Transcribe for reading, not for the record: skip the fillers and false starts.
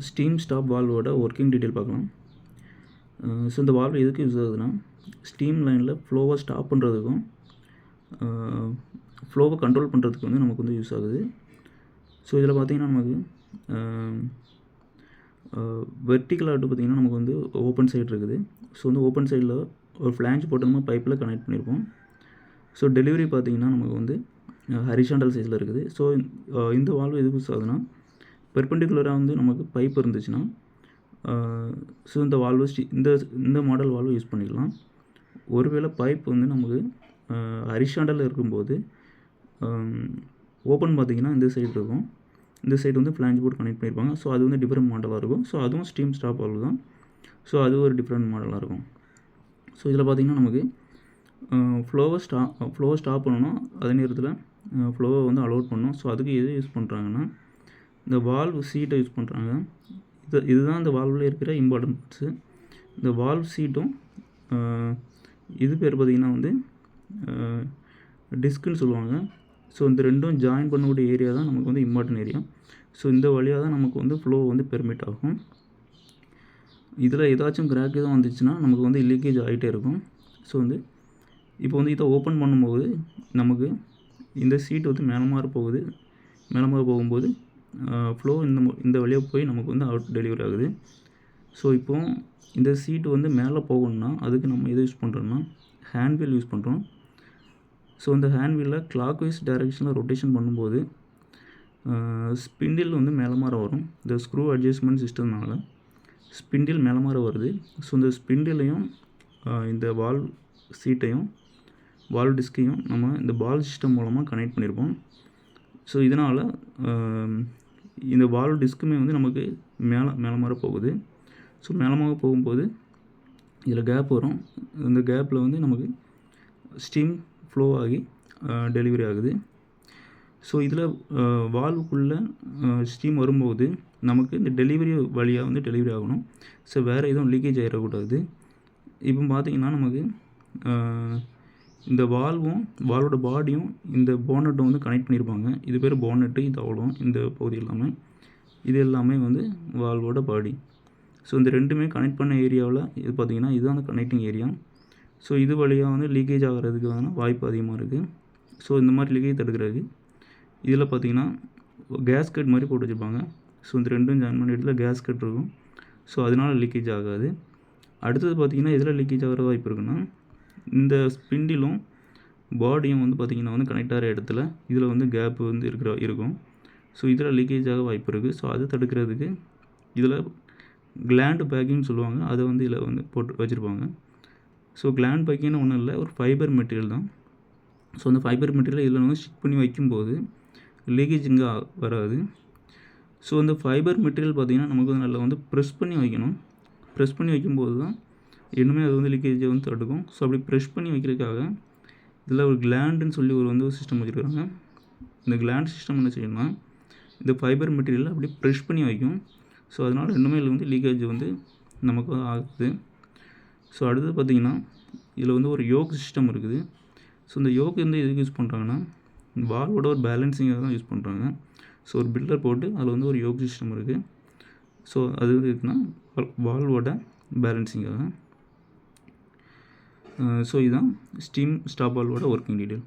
Steam stop வால்வோட working detail பார்க்கலாம். So இந்த valve எதுக்கு யூஸ் ஆகுதுன்னா, ஸ்டீம் லைனில் ஃப்ளோவை ஸ்டாப் பண்ணுறதுக்கும் ஃப்ளோவை கண்ட்ரோல் பண்ணுறதுக்கு வந்து நமக்கு வந்து யூஸ் ஆகுது. ஸோ இதில் பார்த்திங்கன்னா நமக்கு வெர்டிக்கலாகிட்டு பார்த்திங்கன்னா நமக்கு வந்து ஓப்பன் சைடு இருக்குது. ஸோ வந்து ஓப்பன் சைடில் ஒரு ஃப்ளாஞ்ச் போட்டு நம்ம பைப்பில் கனெக்ட் பண்ணியிருப்போம். ஸோ டெலிவரி பார்த்திங்கன்னா நமக்கு வந்து ஹரிசாண்டல் சைஸில் இருக்குது. ஸோ இந்த வால்வு எதுக்கு யூஸ் ஆகுதுன்னா, பெர்பெண்டிகுலராக வந்து நமக்கு பைப் இருந்துச்சுன்னா ஸோ இந்த வால்வு இந்த மாடல் வால்வு யூஸ் பண்ணிக்கலாம். ஒருவேளை பைப் வந்து நமக்கு ஹரிசாண்டலில் இருக்கும்போது ஓப்பன் பார்த்திங்கன்னா இந்த சைடு இருக்கும். இந்த சைடு வந்து ஃப்ளாஞ்ச் போர்ட் கனெக்ட் பண்ணியிருப்பாங்க. ஸோ அது வந்து டிஃப்ரெண்ட் மாடலாக இருக்கும். ஸோ அதுவும் ஸ்டீம் ஸ்டாப் வால்வு தான். ஸோ அது ஒரு டிஃப்ரெண்ட் மாடலாக இருக்கும். ஸோ இதில் பார்த்திங்கன்னா நமக்கு ஃப்ளோவை ஸ்டாப் பண்ணணும், அதே நேரத்தில் ஃப்ளோவை வந்து அலோட் பண்ணணும். ஸோ அதுக்கு எது யூஸ் பண்ணுறாங்கன்னா, இந்த வால்வ் சீட்டை யூஸ் பண்ணுறாங்க. இதுதான் இந்த வால்வில் இருக்கிற இம்பார்ட்டன்ட் பார்ட்ஸு. இந்த வால்வ் சீட்டும் இது பேர் பார்த்திங்கன்னா வந்து டிஸ்க்குன்னு சொல்லுவாங்க. ஸோ இந்த ரெண்டும் ஜாயின் பண்ணக்கூடிய ஏரியா தான் நமக்கு வந்து இம்பார்ட்டன்ட் ஏரியா. ஸோ இந்த வழியாக தான் நமக்கு வந்து ஃப்ளோ வந்து பெர்மிட் ஆகும். இதில் ஏதாச்சும் கிராக் எதுவும் வந்துச்சுன்னா நமக்கு வந்து லீக்கேஜ் ஆகிட்டே இருக்கும். ஸோ வந்து இப்போ வந்து இதை ஓப்பன் பண்ணும்போது நமக்கு இந்த சீட் வந்து மேலமாற போகும்போது ஃப்ளோ இந்த வழியாக போய் நமக்கு வந்து அவுட் டெலிவரி ஆகுது. ஸோ இப்போது இந்த சீட்டு வந்து மேலே போகணுன்னா அதுக்கு நம்ம எது யூஸ் பண்ணுறோன்னா, ஹேண்ட் வீல் யூஸ் பண்ணுறோம். ஸோ இந்த ஹேண்ட் வீலில் கிளாக் வைஸ் டைரெக்ஷனில் ரொட்டேஷன் பண்ணும்போது ஸ்பிண்டில் வந்து மேலமாற வரும். இந்த ஸ்க்ரூ அட்ஜஸ்ட்மெண்ட் சிஸ்டம்னால ஸ்பிண்டில் மேலமாற வருது. ஸோ இந்த ஸ்பிண்டிலையும் இந்த வால்வ் சீட்டையும் வால்வ் டிஸ்கையும் நம்ம இந்த பால் சிஸ்டம் மூலமாக கனெக்ட் பண்ணியிருப்போம். ஸோ இதனால் இந்த வால்வ் டிஸ்க்குமே வந்து நமக்கு மேலமாற போகுது. ஸோ மேலமாக போகும்போது இதில் கேப் வரும். இந்த கேப்பில் வந்து நமக்கு ஸ்டீம் ஃப்ளோ ஆகி டெலிவரி ஆகுது. ஸோ இதில் வால்வுக்குள்ளே ஸ்டீம் வரும்போது நமக்கு இந்த டெலிவரி வழியாக வந்து டெலிவரி ஆகணும். ஸோ வேறு எதுவும் லீக்கேஜ் ஆகிடக்கூடாது. இப்போ பார்த்திங்கன்னா நமக்கு இந்த வால்வோட பாடியும் இந்த போனட்டும் வந்து கனெக்ட் பண்ணியிருப்பாங்க. இது பேர் போனட்டு, இது அவ்வளோ இந்த பகுதி எல்லாமே வந்து வால்வோட பாடி. ஸோ இந்த ரெண்டுமே கனெக்ட் பண்ண ஏரியாவில் இது பார்த்திங்கன்னா இதுதான் அந்த கனெக்டிங் ஏரியா. ஸோ இது வழியாக வந்து லீக்கேஜ் ஆகிறதுக்கான வாய்ப்பு அதிகமாக இருக்குது. ஸோ இந்த மாதிரி லீக்கேஜ் தடுக்கிறதுக்கு இதில் பார்த்திங்கன்னா கேஸ்கட் மாதிரி போட்டு வச்சுருப்பாங்க. ஸோ இந்த ரெண்டும் ஜாயின் பண்ண இடத்துல கேஸ்கட் இருக்கும். ஸோ அதனால் லீக்கேஜ் ஆகாது. அடுத்தது பார்த்திங்கன்னா இதில் லீக்கேஜ் ஆகிற வாய்ப்பு இருக்குன்னா, இந்த ஸ்பிண்டிலும் பாடியும் வந்து பார்த்திங்கன்னா வந்து கனெக்ட் ஆகிற இடத்துல இதில் வந்து கேப் வந்து இருக்கும். ஸோ இதில் லீக்கேஜ் ஆக வாய்ப்பு இருக்குது. ஸோ அதை தடுக்கிறதுக்கு இதில் கிளாண்ட் பேக்கிங்னு சொல்லுவாங்க. அதை வந்து இதில் வந்து போட்டு வச்சுருப்பாங்க. ஸோ கிளாண்ட் பேக்கிங்னு ஒன்றும் இல்லை, ஒரு ஃபைபர் மெட்டீரியல் தான். ஸோ அந்த ஃபைபர் மெட்டீரியல் இதில் வந்து ஸ்டிக் பண்ணி வைக்கும்போது லீக்கேஜ் இங்கே வராது. ஸோ அந்த ஃபைபர் மெட்டீரியல் பார்த்திங்கன்னா நமக்கு வந்து நல்லா வந்து ப்ரெஸ் பண்ணி வைக்கணும். ப்ரெஸ் பண்ணி வைக்கும்போது தான் இன்னுமே அது வந்து லீக்கேஜை வந்து தடுக்கும். ஸோ அப்படி ப்ரெஸ் பண்ணி வைக்கிறதுக்காக இதில் ஒரு கிளாண்டுன்னு சொல்லி ஒரு சிஸ்டம் வச்சுருக்காங்க. இந்த கிளாண்ட் சிஸ்டம் என்ன செய்யணும்னா, இந்த ஃபைபர் மெட்டீரியல் அப்படி ப்ரெஷ் பண்ணி வைக்கும். ஸோ அதனால் இன்னுமே இதில் வந்து லீக்கேஜ் வந்து நமக்கு ஆகுது. ஸோ அடுத்தது பார்த்திங்கன்னா இதில் வந்து ஒரு யோக் சிஸ்டம் இருக்குது. ஸோ இந்த யோக் வந்து எதுக்கு யூஸ் பண்ணுறாங்கன்னா, வால்வோட ஒரு பேலன்சிங்காக தான் யூஸ் பண்ணுறாங்க. ஸோ ஒரு பில்டர் போட்டு அதில் வந்து ஒரு யோக் சிஸ்டம் இருக்குது. ஸோ அது இருக்குன்னா வால்வோட பேலன்சிங்காக. ஸோ இதுதான் ஸ்டீம் ஸ்டாப் வால்வோட ஒர்க்கிங் டீட்டெயில்.